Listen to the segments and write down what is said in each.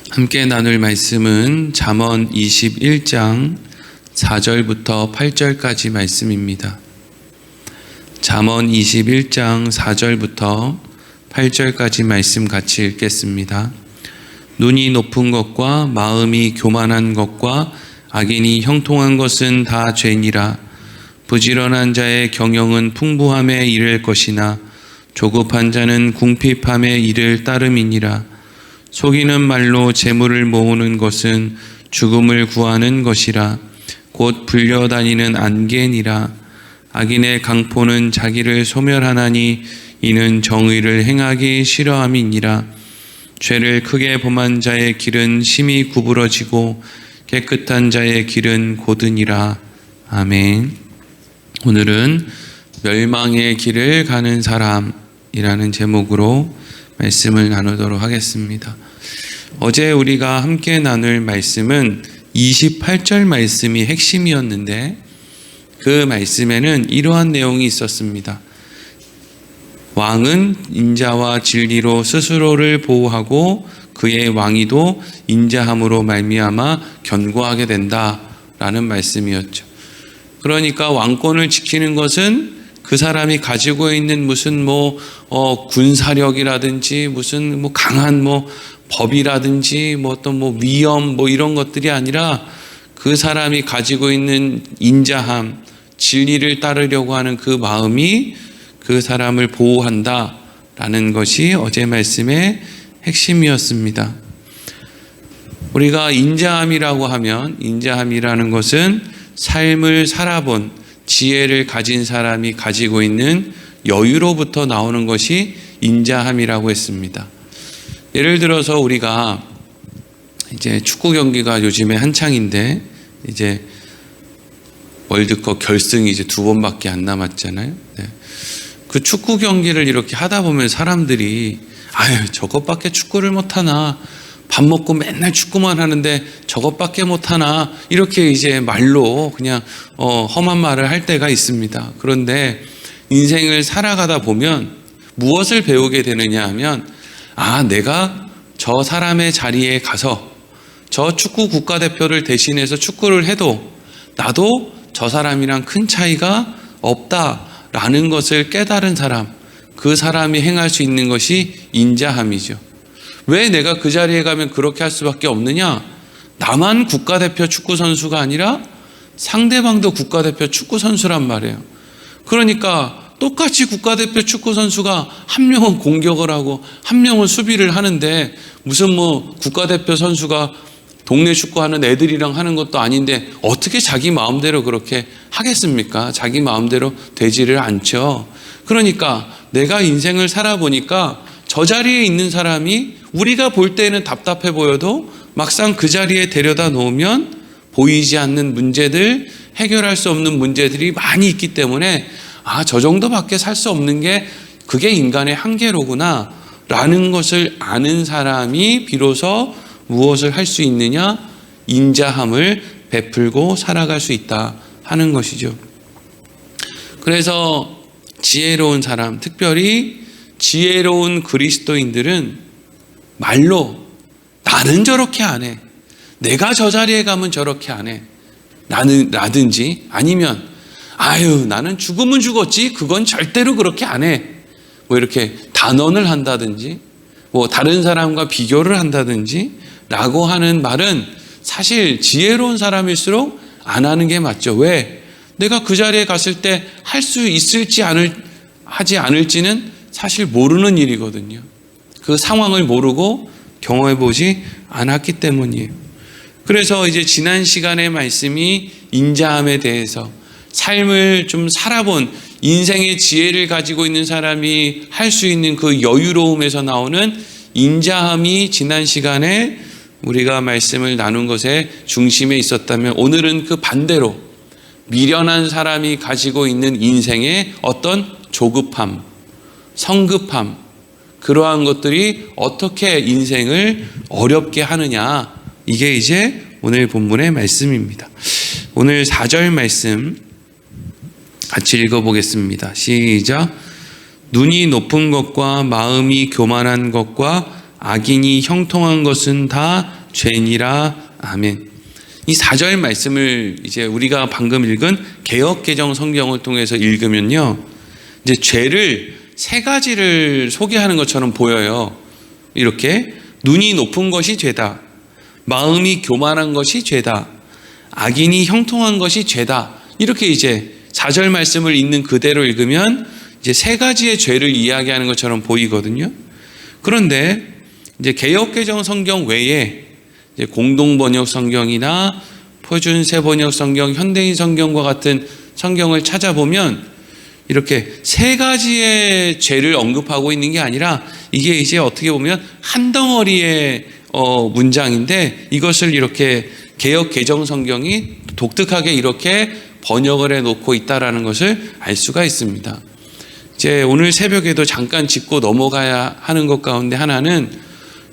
함께 나눌 말씀은 잠언 21장 4절부터 8절까지 말씀입니다. 잠언 21장 4절부터 8절까지 말씀 같이 읽겠습니다. 눈이 높은 것과 마음이 교만한 것과 악인이 형통한 것은 다 죄니라. 부지런한 자의 경영은 풍부함에 이를 것이나 조급한 자는 궁핍함에 이를 따름이니라. 속이는 말로 재물을 모으는 것은 죽음을 구하는 것이라. 곧 불려다니는 안개니라. 악인의 강포는 자기를 소멸하나니 이는 정의를 행하기 싫어함이니라. 죄를 크게 범한 자의 길은 심히 구부러지고 깨끗한 자의 길은 곧으니라. 아멘. 오늘은 멸망의 길을 가는 사람이라는 제목으로 말씀을 나누도록 하겠습니다. 어제 우리가 함께 나눌 말씀은 28절 말씀이 핵심이었는데 그 말씀에는 이러한 내용이 있었습니다. 왕은 인자와 진리로 스스로를 보호하고 그의 왕위도 인자함으로 말미암아 견고하게 된다라는 말씀이었죠. 그러니까 왕권을 지키는 것은 그 사람이 가지고 있는 무슨 군사력이라든지 무슨 강한 법이라든지 어떤 위험 이런 것들이 아니라 그 사람이 가지고 있는 인자함, 진리를 따르려고 하는 그 마음이 그 사람을 보호한다라는 것이 어제 말씀의 핵심이었습니다. 우리가 인자함이라고 하면 인자함이라는 것은 삶을 살아본 지혜를 가진 사람이 가지고 있는 여유로부터 나오는 것이 인자함이라고 했습니다. 예를 들어서 우리가 이제 축구 경기가 요즘에 한창인데 이제 월드컵 결승이 이제 2번밖에 안 남았잖아요. 네. 그 축구 경기를 이렇게 하다 보면 사람들이 저것밖에 축구를 못하나, 밥 먹고 맨날 축구만 하는데 저것밖에 못하나, 이렇게 이제 말로 그냥 험한 말을 할 때가 있습니다. 그런데 인생을 살아가다 보면 무엇을 배우게 되느냐 하면 내가 저 사람의 자리에 가서 저 축구 국가대표를 대신해서 축구를 해도 나도 저 사람이랑 큰 차이가 없다라는 것을 깨달은 사람, 그 사람이 행할 수 있는 것이 인자함이죠. 왜 내가 그 자리에 가면 그렇게 할 수밖에 없느냐? 나만 국가대표 축구선수가 아니라 상대방도 국가대표 축구선수란 말이에요. 그러니까 똑같이 국가대표 축구선수가 한 명은 공격을 하고 한 명은 수비를 하는데 무슨 국가대표 선수가 동네 축구하는 애들이랑 하는 것도 아닌데 어떻게 자기 마음대로 그렇게 하겠습니까? 자기 마음대로 되지를 않죠. 그러니까 내가 인생을 살아보니까 저 자리에 있는 사람이 우리가 볼 때는 답답해 보여도 막상 그 자리에 데려다 놓으면 보이지 않는 문제들, 해결할 수 없는 문제들이 많이 있기 때문에 저 정도밖에 살 수 없는 게 그게 인간의 한계로구나 라는 것을 아는 사람이 비로소 무엇을 할 수 있느냐? 인자함을 베풀고 살아갈 수 있다 하는 것이죠. 그래서 지혜로운 사람, 특별히 지혜로운 그리스도인들은 말로 나는 저렇게 안 해, 내가 저 자리에 가면 저렇게 안 해, 라든지 아니면 나는 죽으면 죽었지 그건 절대로 그렇게 안 해, 이렇게 단언을 한다든지 다른 사람과 비교를 한다든지 라고 하는 말은 사실 지혜로운 사람일수록 안 하는 게 맞죠. 왜? 내가 그 자리에 갔을 때 할 수 있을지 하지 않을지는 사실 모르는 일이거든요. 그 상황을 모르고 경험해보지 않았기 때문이에요. 그래서 이제 지난 시간의 말씀이 인자함에 대해서 삶을 좀 살아본 인생의 지혜를 가지고 있는 사람이 할 수 있는 그 여유로움에서 나오는 인자함이 지난 시간에 우리가 말씀을 나눈 것의 중심에 있었다면 오늘은 그 반대로 미련한 사람이 가지고 있는 인생의 어떤 조급함, 성급함, 그러한 것들이 어떻게 인생을 어렵게 하느냐, 이게 이제 오늘 본문의 말씀입니다. 오늘 4절 말씀 같이 읽어보겠습니다. 시작. 눈이 높은 것과 마음이 교만한 것과 악인이 형통한 것은 다 죄니라. 아멘. 이 4절 말씀을 이제 우리가 방금 읽은 개역개정 성경을 통해서 읽으면요, 이제 죄를 세 가지를 소개하는 것처럼 보여요. 이렇게 눈이 높은 것이 죄다, 마음이 교만한 것이 죄다, 악인이 형통한 것이 죄다. 이렇게 이제 4절 말씀을 읽는 그대로 읽으면 이제 세 가지의 죄를 이야기하는 것처럼 보이거든요. 그런데 이제 개역개정 성경 외에 이제 공동번역 성경이나 표준 세번역 성경, 현대인 성경과 같은 성경을 찾아보면 이렇게 세 가지의 죄를 언급하고 있는 게 아니라 이게 이제 어떻게 보면 한 덩어리의 문장인데, 이것을 이렇게 개역개정 성경이 독특하게 이렇게 번역을 해놓고 있다라는 것을 알 수가 있습니다. 이제 오늘 새벽에도 잠깐 짚고 넘어가야 하는 것 가운데 하나는,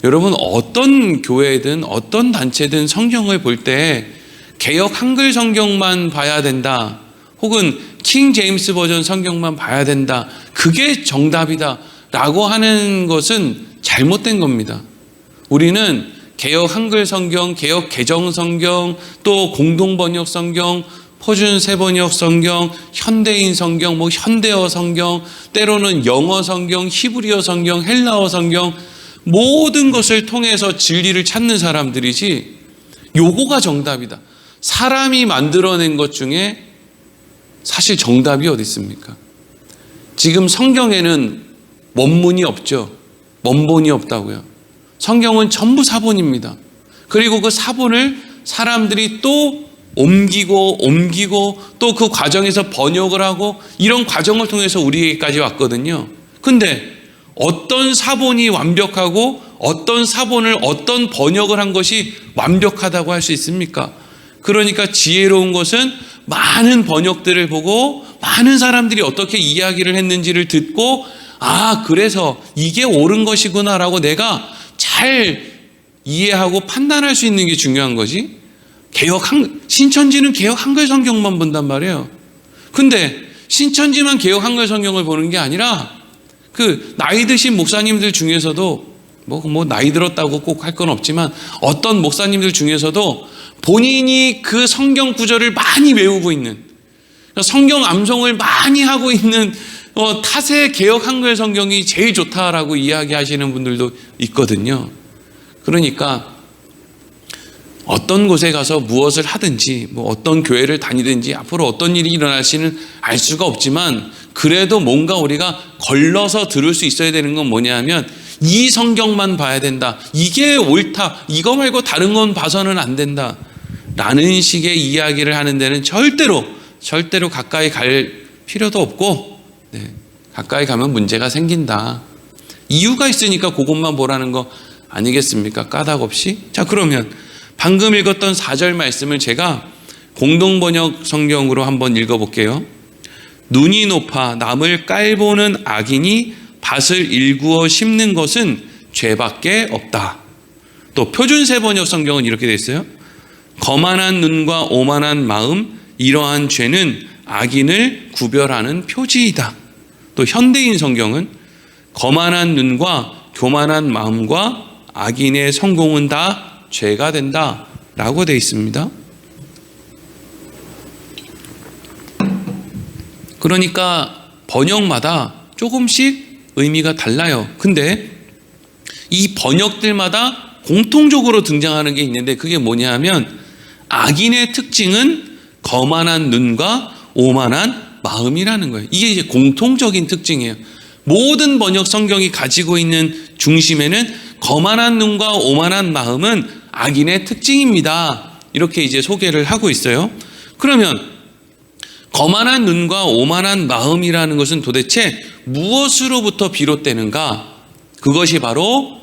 여러분 어떤 교회든 어떤 단체든 성경을 볼 때 개역 한글 성경만 봐야 된다, 혹은 킹 제임스 버전 성경만 봐야 된다, 그게 정답이다 라고 하는 것은 잘못된 겁니다. 우리는 개역 한글 성경, 개역 개정 성경, 또 공동 번역 성경, 표준 세번역 성경, 현대인 성경, 현대어 성경, 때로는 영어 성경, 히브리어 성경, 헬라어 성경, 모든 것을 통해서 진리를 찾는 사람들이지, 요거가 정답이다, 사람이 만들어낸 것 중에 사실 정답이 어디 있습니까? 지금 성경에는 원문이 없죠. 원본이 없다고요. 성경은 전부 사본입니다. 그리고 그 사본을 사람들이 또 옮기고 또 그 과정에서 번역을 하고, 이런 과정을 통해서 우리에게까지 왔거든요. 근데 어떤 사본이 완벽하고 어떤 사본을 어떤 번역을 한 것이 완벽하다고 할 수 있습니까? 그러니까 지혜로운 것은 많은 번역들을 보고 많은 사람들이 어떻게 이야기를 했는지를 듣고, 그래서 이게 옳은 것이구나 라고 내가 잘 이해하고 판단할 수 있는 게 중요한 거지. 신천지는 개역 한글 성경만 본단 말이에요. 근데 신천지만 개역 한글 성경을 보는 게 아니라, 그 나이 드신 목사님들 중에서도 나이 들었다고 꼭 할 건 없지만, 어떤 목사님들 중에서도 본인이 그 성경 구절을 많이 외우고 있는, 성경 암송을 많이 하고 있는 탓에 개역 한글 성경이 제일 좋다라고 이야기하시는 분들도 있거든요. 그러니까 어떤 곳에 가서 무엇을 하든지, 어떤 교회를 다니든지 앞으로 어떤 일이 일어날지는 알 수가 없지만, 그래도 뭔가 우리가 걸러서 들을 수 있어야 되는 건 뭐냐 하면, 이 성경만 봐야 된다, 이게 옳다, 이거 말고 다른 건 봐서는 안 된다 라는 식의 이야기를 하는 데는 절대로 가까이 갈 필요도 없고, 가까이 가면 문제가 생긴다. 이유가 있으니까 그것만 보라는 거 아니겠습니까? 까닭 없이. 자, 그러면 방금 읽었던 4절 말씀을 제가 공동번역 성경으로 한번 읽어볼게요. 눈이 높아 남을 깔보는 악인이 밭을 일구어 심는 것은 죄밖에 없다. 또 표준 세번역 성경은 이렇게 되어 있어요. 거만한 눈과 오만한 마음, 이러한 죄는 악인을 구별하는 표지이다. 또 현대인 성경은 거만한 눈과 교만한 마음과 악인의 성공은 다 죄가 된다 라고 되어 있습니다. 그러니까 번역마다 조금씩 의미가 달라요. 근데 이 번역들마다 공통적으로 등장하는 게 있는데, 그게 뭐냐 하면, 악인의 특징은 거만한 눈과 오만한 마음이라는 거예요. 이게 이제 공통적인 특징이에요. 모든 번역 성경이 가지고 있는 중심에는 거만한 눈과 오만한 마음은 악인의 특징입니다. 이렇게 이제 소개를 하고 있어요. 그러면 거만한 눈과 오만한 마음이라는 것은 도대체 무엇으로부터 비롯되는가? 그것이 바로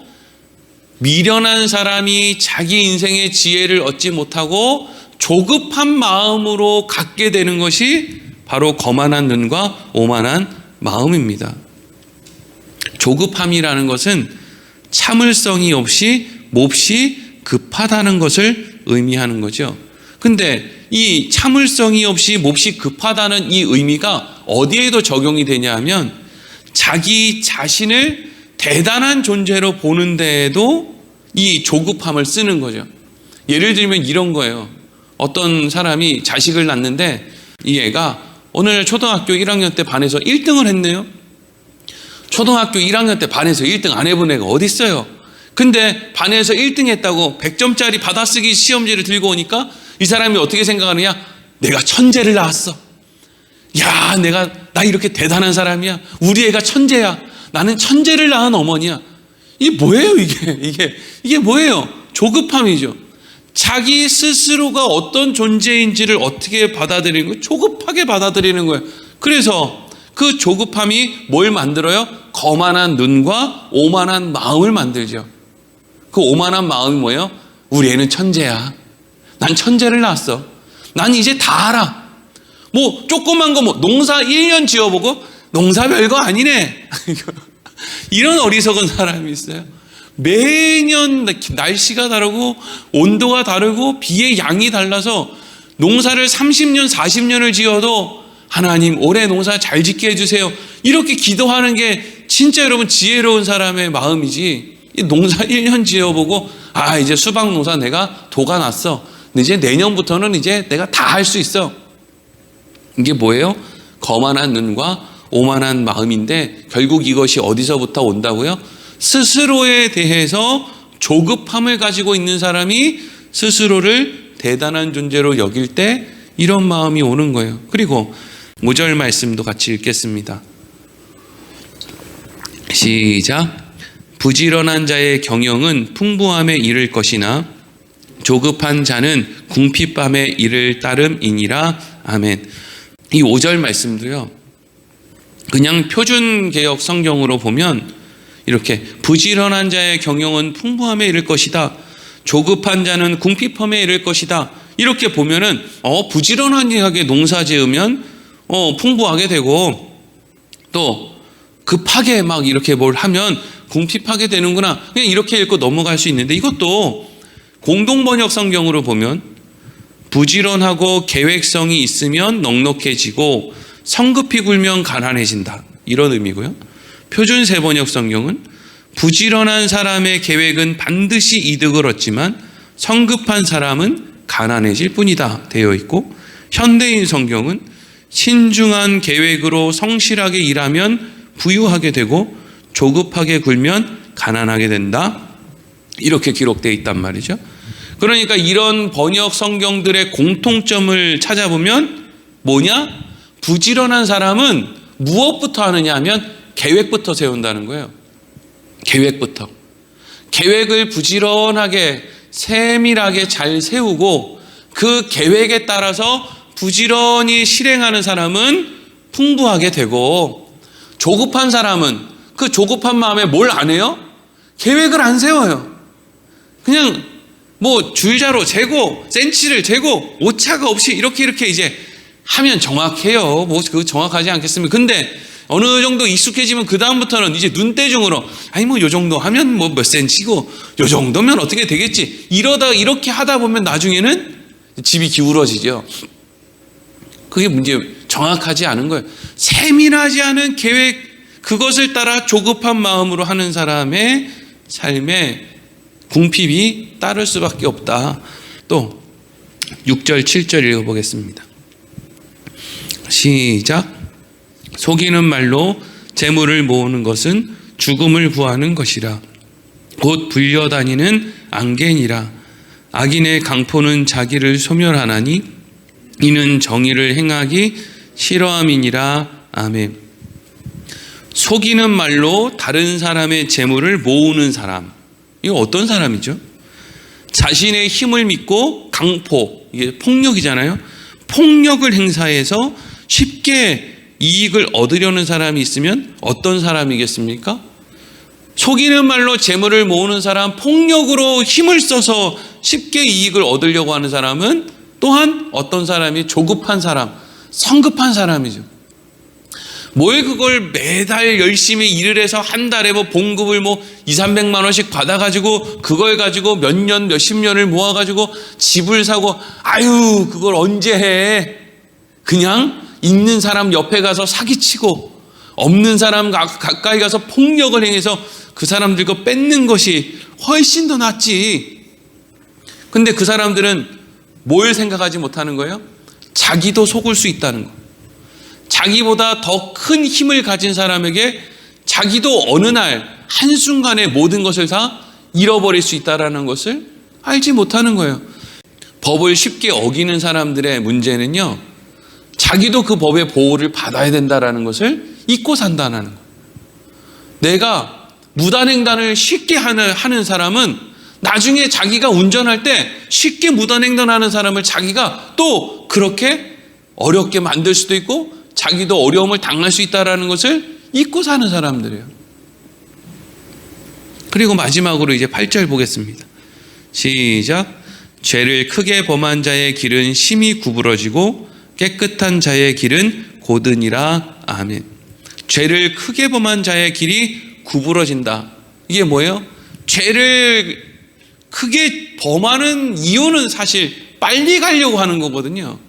미련한 사람이 자기 인생의 지혜를 얻지 못하고 조급한 마음으로 갖게 되는 것이 바로 거만한 눈과 오만한 마음입니다. 조급함이라는 것은 참을성이 없이 몹시 급하다는 것을 의미하는 거죠. 근데 이 참을성이 없이 몹시 급하다는 이 의미가 어디에도 적용이 되냐 하면, 자기 자신을 대단한 존재로 보는데에도 이 조급함을 쓰는 거죠. 예를 들면 이런 거예요. 어떤 사람이 자식을 낳는데 이 애가 오늘 초등학교 1학년 때 반에서 1등을 했네요. 초등학교 1학년 때 반에서 1등 안 해본 애가 어디 있어요. 근데 반에서 1등 했다고 100점짜리 받아쓰기 시험지를 들고 오니까 이 사람이 어떻게 생각하느냐? 내가 천재를 낳았어. 야, 나 이렇게 대단한 사람이야. 우리 애가 천재야. 나는 천재를 낳은 어머니야. 이게 뭐예요, 이게 뭐예요? 조급함이죠. 자기 스스로가 어떤 존재인지를 어떻게 받아들이는 거예요? 조급하게 받아들이는 거예요. 그래서 그 조급함이 뭘 만들어요? 거만한 눈과 오만한 마음을 만들죠. 그 오만한 마음이 뭐예요? 우리 애는 천재야. 난 천재를 낳았어. 난 이제 다 알아. 뭐 조그만 거 농사 1년 지어보고 농사 별거 아니네. 이런 어리석은 사람이 있어요. 매년 날씨가 다르고 온도가 다르고 비의 양이 달라서 농사를 30년 40년을 지어도 하나님 올해 농사 잘 짓게 해주세요. 이렇게 기도하는 게 진짜 여러분 지혜로운 사람의 마음이지. 농사 1년 지어보고 이제 수박 농사 내가 도가 났어. 근데 이제 내년부터는 이제 내가 다 할 수 있어. 이게 뭐예요? 거만한 눈과 오만한 마음인데 결국 이것이 어디서부터 온다고요? 스스로에 대해서 조급함을 가지고 있는 사람이 스스로를 대단한 존재로 여길 때 이런 마음이 오는 거예요. 그리고 5절 말씀도 같이 읽겠습니다. 시작. 부지런한 자의 경영은 풍부함에 이를 것이나 조급한 자는 궁핍함에 이를 따름이니라. 아멘. 이 5절 말씀도요, 그냥 표준개혁 성경으로 보면 이렇게 부지런한 자의 경영은 풍부함에 이를 것이다. 조급한 자는 궁핍함에 이를 것이다. 이렇게 보면은 부지런하게 농사 지으면 풍부하게 되고 또 급하게 막 이렇게 뭘 하면 궁핍하게 되는구나. 그냥 이렇게 읽고 넘어갈 수 있는데 이것도 공동번역 성경으로 보면 부지런하고 계획성이 있으면 넉넉해지고 성급히 굴면 가난해진다. 이런 의미고요. 표준 세번역 성경은 부지런한 사람의 계획은 반드시 이득을 얻지만 성급한 사람은 가난해질 뿐이다 되어 있고, 현대인 성경은 신중한 계획으로 성실하게 일하면 부유하게 되고 조급하게 굴면 가난하게 된다. 이렇게 기록되어 있단 말이죠. 그러니까 이런 번역 성경들의 공통점을 찾아보면 뭐냐? 부지런한 사람은 무엇부터 하느냐 하면 계획부터 세운다는 거예요. 계획부터. 계획을 부지런하게 세밀하게 잘 세우고 그 계획에 따라서 부지런히 실행하는 사람은 풍부하게 되고, 조급한 사람은 그 조급한 마음에 뭘 안 해요? 계획을 안 세워요. 그냥 줄자로 재고 센치를 재고 오차가 없이 이렇게 이제 하면 정확해요. 그거 정확하지 않겠습니까? 근데 어느 정도 익숙해지면 그 다음부터는 이제 눈대중으로 요 정도 하면 몇 센치고 요 정도면 어떻게 되겠지. 이렇게 하다 보면 나중에는 집이 기울어지죠. 그게 문제, 정확하지 않은 거예요. 세밀하지 않은 계획, 그것을 따라 조급한 마음으로 하는 사람의 삶에 궁핍이 따를 수밖에 없다. 또 6절 7절 읽어보겠습니다. 시작. 속이는 말로 재물을 모으는 것은 죽음을 구하는 것이라. 곧 불려다니는 앙겐이라. 악인의 강포는 자기를 소멸하나니 이는 정의를 행하기 싫어함이니라. 아멘. 속이는 말로 다른 사람의 재물을 모으는 사람, 이거 어떤 사람이죠? 자신의 힘을 믿고 강포, 이게 폭력이잖아요. 폭력을 행사해서 쉽게 이익을 얻으려는 사람이 있으면 어떤 사람이겠습니까? 속이는 말로 재물을 모으는 사람, 폭력으로 힘을 써서 쉽게 이익을 얻으려고 하는 사람은 또한 어떤 사람이? 조급한 사람, 성급한 사람이죠. 뭘 그걸 매달 열심히 일을 해서 한 달에 봉급을 200~300만 원씩 받아가지고 그걸 가지고 몇 년, 몇십 년을 모아가지고 집을 사고, 그걸 언제 해? 그냥 있는 사람 옆에 가서 사기치고 없는 사람 가까이 가서 폭력을 행해서 그 사람들 거 뺏는 것이 훨씬 더 낫지. 근데 그 사람들은 뭘 생각하지 못하는 거예요? 자기도 속을 수 있다는 거. 자기보다 더 큰 힘을 가진 사람에게 자기도 어느 날 한순간에 모든 것을 다 잃어버릴 수 있다는 것을 알지 못하는 거예요. 법을 쉽게 어기는 사람들의 문제는요, 자기도 그 법의 보호를 받아야 된다는 것을 잊고 산다는 거예요. 내가 무단횡단을 쉽게 하는 사람은 나중에 자기가 운전할 때 쉽게 무단횡단하는 사람을 자기가 또 그렇게 어렵게 만들 수도 있고 자기도 어려움을 당할 수 있다는 것을 잊고 사는 사람들이에요. 그리고 마지막으로 이제 8절 보겠습니다. 시작. 죄를 크게 범한 자의 길은 심히 구부러지고 깨끗한 자의 길은 고드니라. 아멘. 죄를 크게 범한 자의 길이 구부러진다. 이게 뭐예요? 죄를 크게 범하는 이유는 사실 빨리 가려고 하는 거거든요.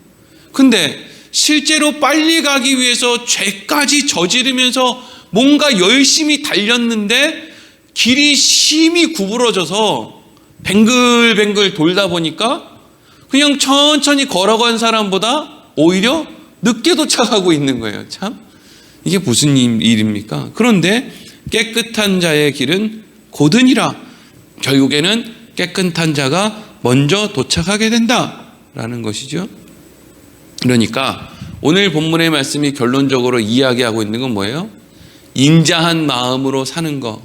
근데 실제로 빨리 가기 위해서 죄까지 저지르면서 뭔가 열심히 달렸는데 길이 심히 구부러져서 뱅글뱅글 돌다 보니까 그냥 천천히 걸어간 사람보다 오히려 늦게 도착하고 있는 거예요. 참, 이게 무슨 일입니까? 그런데 깨끗한 자의 길은 고드니라. 결국에는 깨끗한 자가 먼저 도착하게 된다라는 것이죠. 그러니까 오늘 본문의 말씀이 결론적으로 이야기하고 있는 건 뭐예요? 인자한 마음으로 사는 것,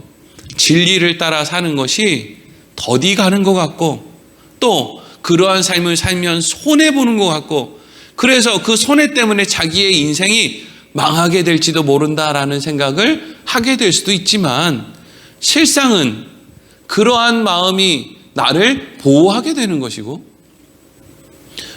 진리를 따라 사는 것이 더디 가는 것 같고, 또 그러한 삶을 살면 손해보는 것 같고, 그래서 그 손해 때문에 자기의 인생이 망하게 될지도 모른다라는 생각을 하게 될 수도 있지만, 실상은 그러한 마음이 나를 보호하게 되는 것이고,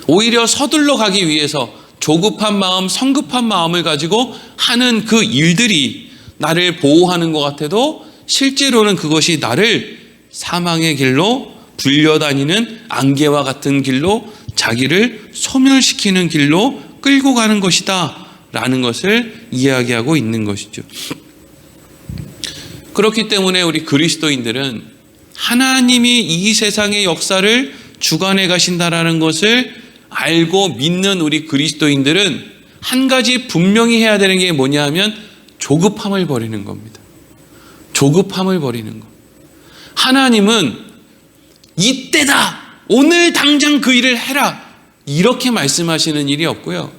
오히려 서둘러 가기 위해서 조급한 마음, 성급한 마음을 가지고 하는 그 일들이 나를 보호하는 것 같아도 실제로는 그것이 나를 사망의 길로 불려다니는 안개와 같은 길로, 자기를 소멸시키는 길로 끌고 가는 것이다 라는 것을 이야기하고 있는 것이죠. 그렇기 때문에 우리 그리스도인들은 하나님이 이 세상의 역사를 주관해 가신다라는 것을 알고 믿는 우리 그리스도인들은 한 가지 분명히 해야 되는 게 뭐냐 하면 조급함을 버리는 겁니다. 조급함을 버리는 것. 하나님은 이때다, 오늘 당장 그 일을 해라, 이렇게 말씀하시는 일이 없고요.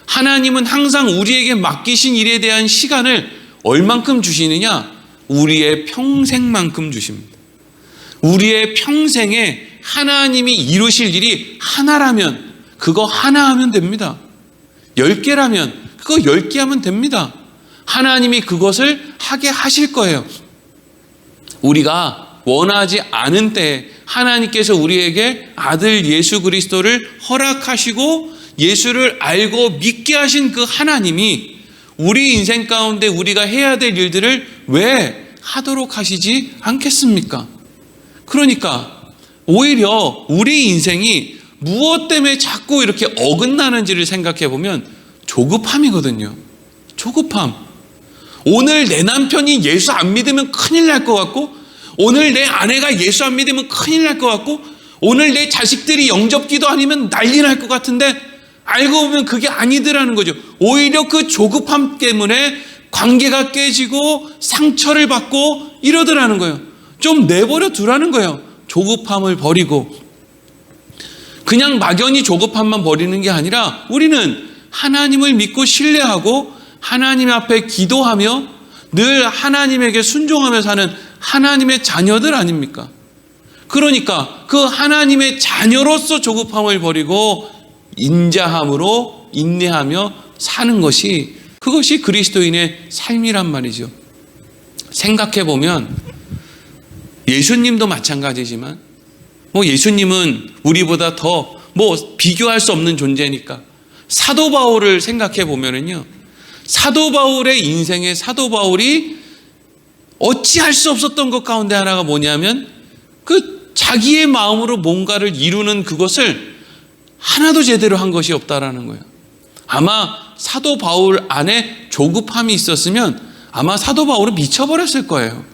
하나님은 항상 우리에게 맡기신 일에 대한 시간을 얼만큼 주시느냐? 우리의 평생만큼 주십니다. 우리의 평생에 하나님이 이루실 일이 하나라면 그거 하나 하면 됩니다. 10개라면 그거 10개 하면 됩니다. 하나님이 그것을 하게 하실 거예요. 우리가 원하지 않은 때에 하나님께서 우리에게 아들 예수 그리스도를 허락하시고 예수를 알고 믿게 하신 그 하나님이 우리 인생 가운데 우리가 해야 될 일들을 왜 하도록 하시지 않겠습니까? 그러니까 오히려 우리 인생이 무엇 때문에 자꾸 이렇게 어긋나는지를 생각해 보면 조급함이거든요. 조급함. 오늘 내 남편이 예수 안 믿으면 큰일 날 것 같고, 오늘 내 아내가 예수 안 믿으면 큰일 날 것 같고, 오늘 내 자식들이 영접기도 아니면 난리 날 것 같은데 알고 보면 그게 아니더라는 거죠. 오히려 그 조급함 때문에 관계가 깨지고 상처를 받고 이러더라는 거예요. 좀 내버려 두라는 거예요. 조급함을 버리고. 그냥 막연히 조급함만 버리는 게 아니라 우리는 하나님을 믿고 신뢰하고 하나님 앞에 기도하며 늘 하나님에게 순종하며 사는 하나님의 자녀들 아닙니까? 그러니까 그 하나님의 자녀로서 조급함을 버리고 인자함으로 인내하며 사는 것이, 그것이 그리스도인의 삶이란 말이죠. 생각해 보면 예수님도 마찬가지지만 예수님은 우리보다 더 비교할 수 없는 존재니까 사도 바울을 생각해 보면은요, 사도 바울의 인생에 사도 바울이 어찌할 수 없었던 것 가운데 하나가 뭐냐면 그 자기의 마음으로 뭔가를 이루는 그것을 하나도 제대로 한 것이 없다라는 거예요. 아마 사도 바울 안에 조급함이 있었으면 아마 사도 바울은 미쳐버렸을 거예요.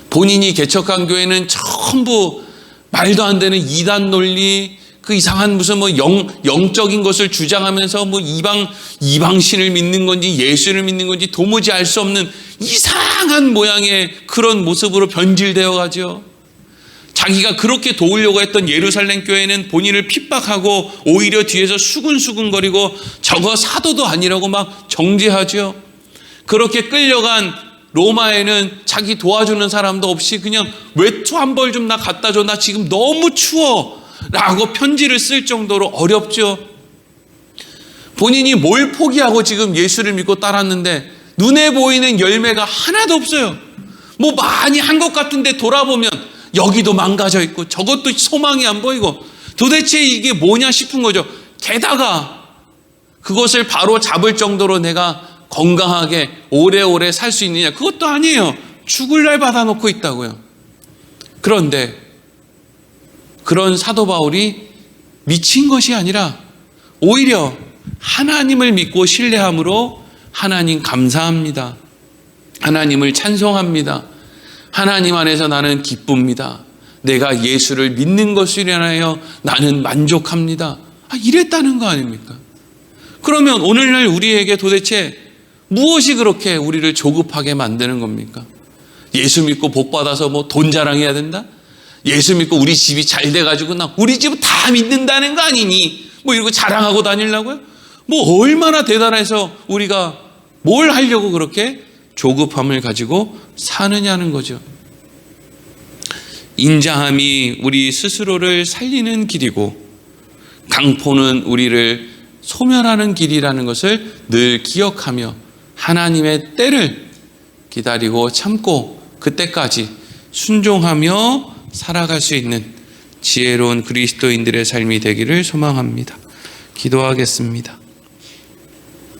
본인이 개척한 교회는 전부 말도 안 되는 이단 논리, 그 이상한 무슨 뭐 영적인 것을 주장하면서 뭐 이방신을 믿는 건지 예수를 믿는 건지 도무지 알 수 없는 이상한 모양의 그런 모습으로 변질되어 가죠. 자기가 그렇게 도우려고 했던 예루살렘 교회는 본인을 핍박하고 오히려 뒤에서 수근수근거리고 저거 사도도 아니라고 막 정죄하죠. 그렇게 끌려간 로마에는 자기 도와주는 사람도 없이 그냥 외투 한 벌 좀 나 갖다 줘, 나 지금 너무 추워 라고 편지를 쓸 정도로 어렵죠. 본인이 뭘 포기하고 지금 예수를 믿고 따랐는데 눈에 보이는 열매가 하나도 없어요. 뭐 많이 한 것 같은데 돌아보면 여기도 망가져 있고 저것도 소망이 안 보이고 도대체 이게 뭐냐 싶은 거죠. 게다가 그것을 바로 잡을 정도로 내가 건강하게 오래오래 살 수 있느냐, 그것도 아니에요. 죽을 날 받아놓고 있다고요. 그런데 그런 사도 바울이 미친 것이 아니라 오히려 하나님을 믿고 신뢰함으로 하나님 감사합니다. 하나님을 찬송합니다. 하나님 안에서 나는 기쁩니다. 내가 예수를 믿는 것을 인하여 나는 만족합니다. 이랬다는 거 아닙니까? 그러면 오늘날 우리에게 도대체 무엇이 그렇게 우리를 조급하게 만드는 겁니까? 예수 믿고 복 받아서 뭐 돈 자랑해야 된다? 예수 믿고 우리 집이 잘 돼가지고 나 우리 집 다 믿는다는 거 아니니? 뭐 이러고 자랑하고 다니려고요? 뭐 얼마나 대단해서 우리가 뭘 하려고 그렇게 조급함을 가지고 사느냐는 거죠. 인자함이 우리 스스로를 살리는 길이고 강포는 우리를 소멸하는 길이라는 것을 늘 기억하며 하나님의 때를 기다리고 참고 그때까지 순종하며 살아갈 수 있는 지혜로운 그리스도인들의 삶이 되기를 소망합니다. 기도하겠습니다.